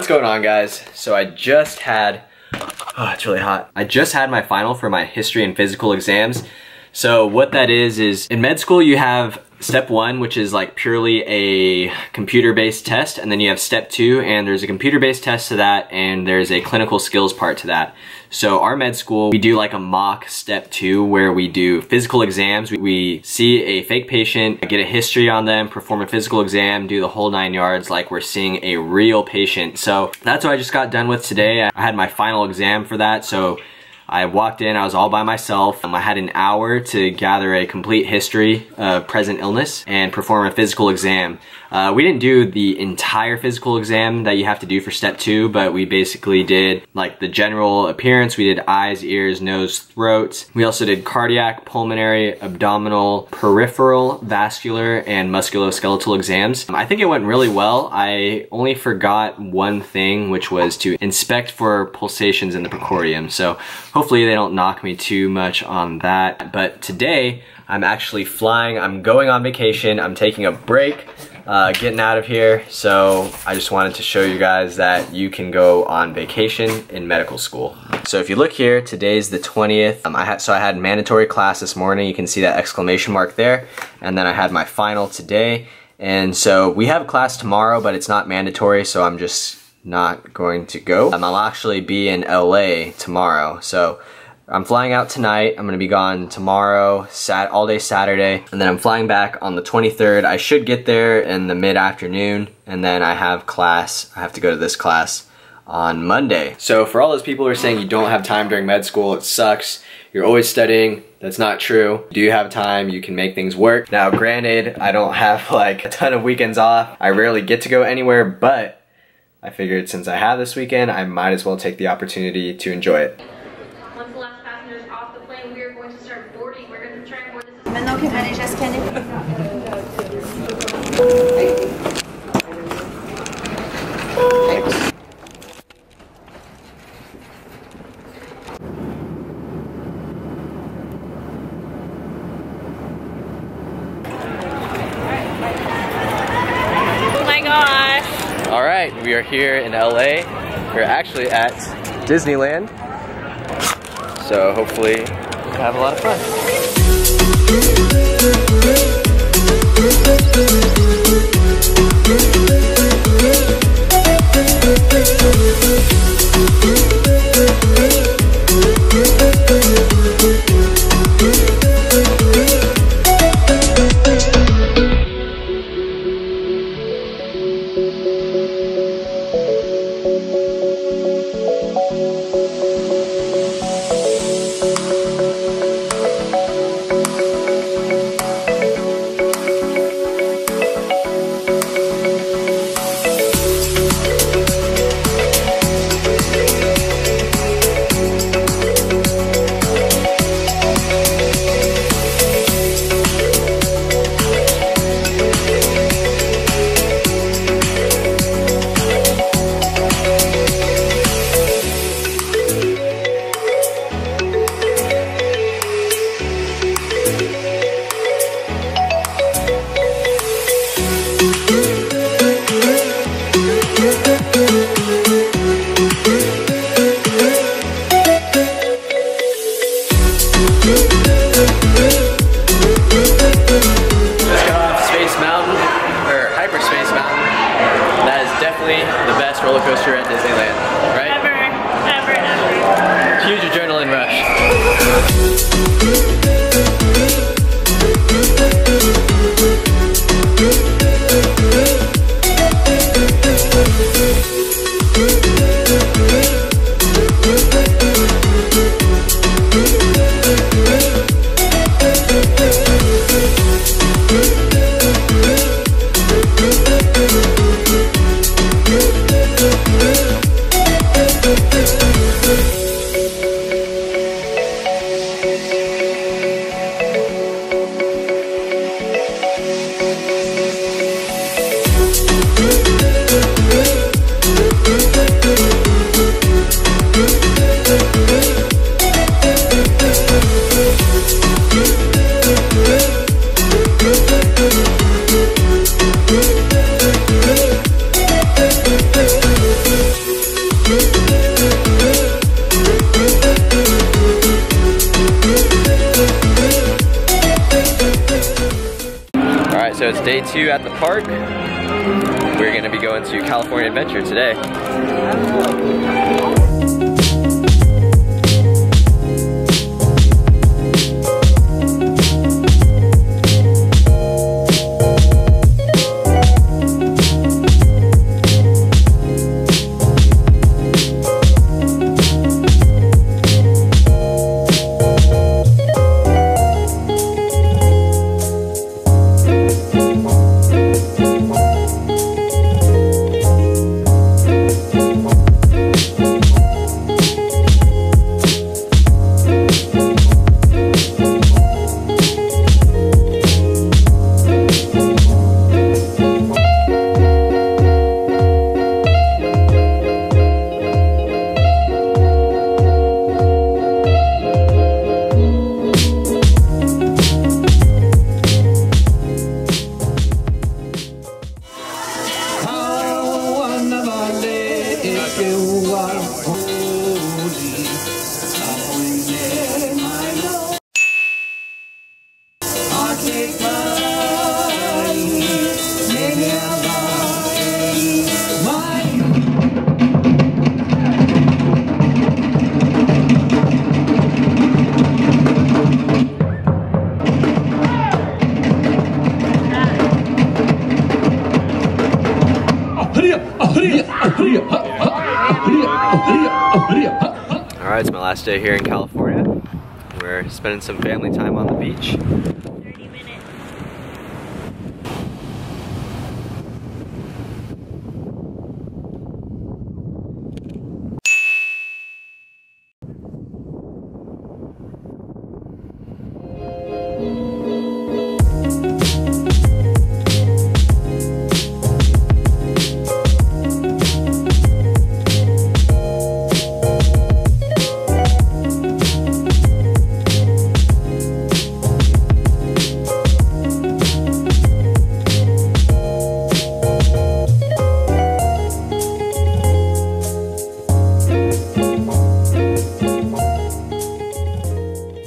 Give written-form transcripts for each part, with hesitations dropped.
What's going on, guys? So I just had, oh, it's really hot. I just had my final for my history and physical exams. So what that is in med school you have step 1, which is like purely a computer-based test, and then you have step 2, and there's a computer-based test to that, and there's a clinical skills part to that. So our med school, we do like a mock step 2 where we do physical exams. We see a fake patient, get a history on them, perform a physical exam, do the whole 9 yards like we're seeing a real patient. So that's what I just got done with today. I had my final exam for that, so I walked in, I was all by myself. I had an hour to gather a complete history of present illness and perform a physical exam. We didn't do the entire physical exam that you have to do for step 2, but we basically did like the general appearance. We did eyes, ears, nose, throat. We also did cardiac, pulmonary, abdominal, peripheral, vascular, and musculoskeletal exams. I think it went really well. I only forgot one thing, which was to inspect for pulsations in the precordium. So hopefully they don't knock me too much on that. But today, I'm actually flying. I'm going on vacation. I'm taking a break, getting out of here. So I just wanted to show you guys that you can go on vacation in medical school. So if you look here, today's the 20th. So I had mandatory class this morning. You can see that exclamation mark there. And then I had my final today. And so we have a class tomorrow, but it's not mandatory, so I'm just not going to go. I'll actually be in LA tomorrow. So I'm flying out tonight. I'm gonna be gone tomorrow, all day Saturday, and then I'm flying back on the 23rd. I should get there in the mid-afternoon, and then I have class. I have to go to this class on Monday. So for all those people who are saying you don't have time during med school, it sucks. You're always studying. That's not true. Do you have time? You can make things work. Now, granted, I don't have like a ton of weekends off. I rarely get to go anywhere, but I figured since I have this weekend, I might as well take the opportunity to enjoy it. Once the last passenger is off the plane, we are going to start boarding. We're going to try and board this. Maintenant que manage Oh my gosh. All right, we are here in LA. We're actually at Disneyland. So hopefully we'll have a lot of fun. The best roller coaster at Disneyland, right? Ever. Huge adrenaline rush. Day 2 at the park. We're gonna be going to California Adventure today. Alright, it's my last day here in California. We're spending some family time on the beach. 30 minutes.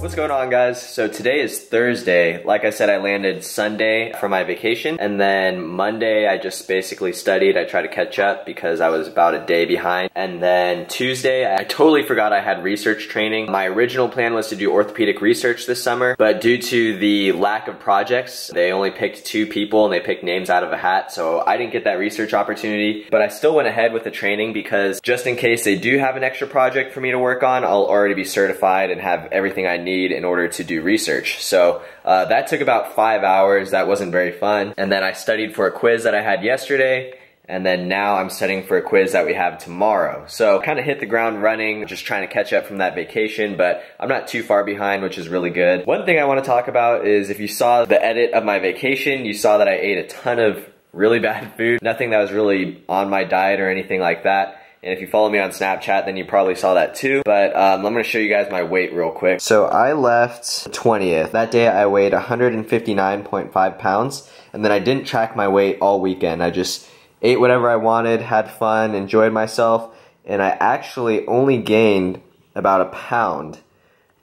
What's going on, guys? So today is Thursday. Like I said, I landed Sunday for my vacation, and then Monday I just basically studied. I tried to catch up because I was about a day behind. And then Tuesday, I totally forgot I had research training. My original plan was to do orthopedic research this summer, but due to the lack of projects, they only picked 2 people and they picked names out of a hat, so I didn't get that research opportunity. But I still went ahead with the training because just in case they do have an extra project for me to work on, I'll already be certified and have everything I need in order to do research. So that took about 5 hours. That wasn't very fun. And then I studied for a quiz that I had yesterday, and then now I'm studying for a quiz that we have tomorrow. So kind of hit the ground running, just trying to catch up from that vacation, but I'm not too far behind, which is really good. One thing I want to talk about is if you saw the edit of my vacation, you saw that I ate a ton of really bad food. Nothing that was really on my diet or anything like that. And if you follow me on Snapchat, then you probably saw that too. But I'm gonna show you guys my weight real quick. So I left 20th. That day I weighed 159.5 pounds. And then I didn't track my weight all weekend. I just ate whatever I wanted, had fun, enjoyed myself. And I actually only gained about a pound.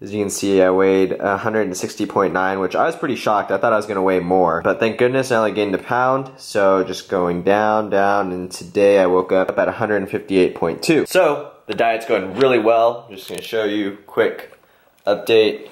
As you can see, I weighed 160.9, which I was pretty shocked. I thought I was gonna weigh more, but thank goodness I only gained a pound. So just going down, down, and today I woke up at 158.2. So the diet's going really well. I'm just gonna show you a quick update.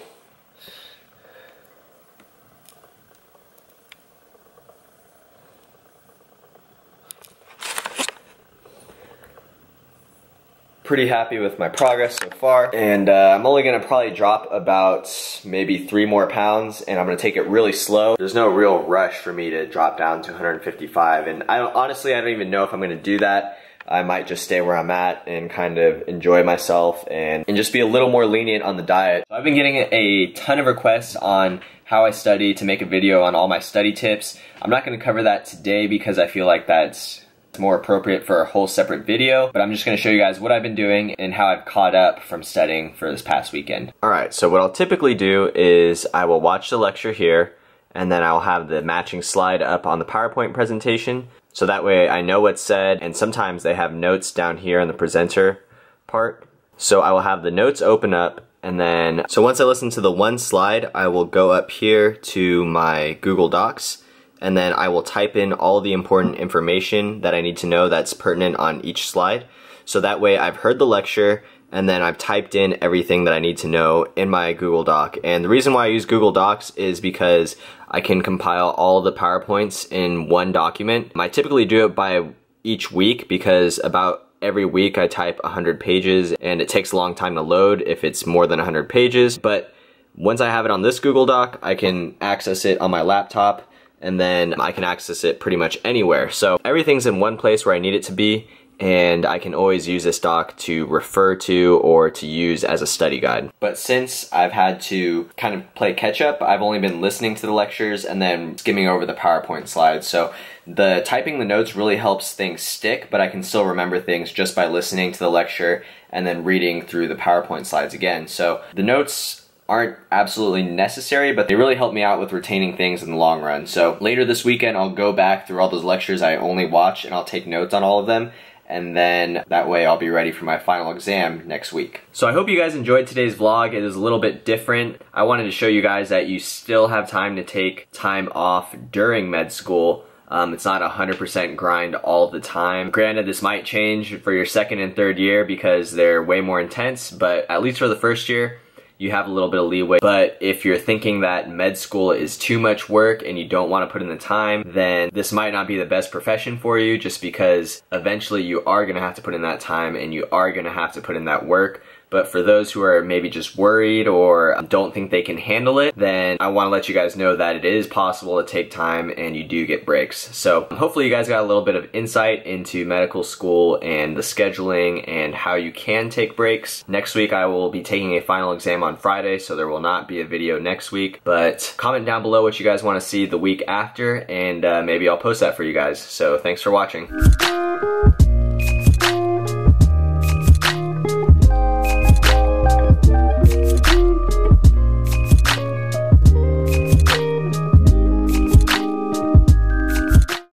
Pretty happy with my progress so far, and I'm only gonna probably drop about maybe 3 more pounds, and I'm gonna take it really slow. There's no real rush for me to drop down to 155, and honestly I don't even know if I'm gonna do that. I might just stay where I'm at and kind of enjoy myself and just be a little more lenient on the diet. So I've been getting a ton of requests on how I study, to make a video on all my study tips. I'm not gonna cover that today because I feel like that's more appropriate for a whole separate video, but I'm just going to show you guys what I've been doing and how I've caught up from studying for this past weekend. Alright, so what I'll typically do is I will watch the lecture here, and then I'll have the matching slide up on the PowerPoint presentation, so that way I know what's said, and sometimes they have notes down here in the presenter part. So I will have the notes open up, and then, so once I listen to the one slide, I will go up here to my Google Docs, and then I will type in all the important information that I need to know that's pertinent on each slide. So that way I've heard the lecture, and then I've typed in everything that I need to know in my Google Doc. And the reason why I use Google Docs is because I can compile all the PowerPoints in one document. I typically do it by each week because about every week I type 100 pages and it takes a long time to load if it's more than 100 pages. But once I have it on this Google Doc, I can access it on my laptop, and then I can access it pretty much anywhere. So everything's in one place where I need it to be, and I can always use this doc to refer to or to use as a study guide. But since I've had to kind of play catch up, I've only been listening to the lectures and then skimming over the PowerPoint slides. So the typing the notes really helps things stick, but I can still remember things just by listening to the lecture and then reading through the PowerPoint slides again. So the notes aren't absolutely necessary, but they really help me out with retaining things in the long run. So later this weekend, I'll go back through all those lectures I only watched and I'll take notes on all of them. And then that way I'll be ready for my final exam next week. So I hope you guys enjoyed today's vlog. It is a little bit different. I wanted to show you guys that you still have time to take time off during med school. It's not 100% grind all the time. Granted, this might change for your second and third year because they're way more intense, but at least for the first year, you have a little bit of leeway. But if you're thinking that med school is too much work and you don't want to put in the time, then this might not be the best profession for you, just because eventually you are going to have to put in that time and you are going to have to put in that work. But for those who are maybe just worried or don't think they can handle it, then I want to let you guys know that it is possible to take time and you do get breaks. So hopefully you guys got a little bit of insight into medical school and the scheduling and how you can take breaks. Next week I will be taking a final exam on Friday, so there will not be a video next week. But comment down below what you guys want to see the week after, and maybe I'll post that for you guys. So thanks for watching.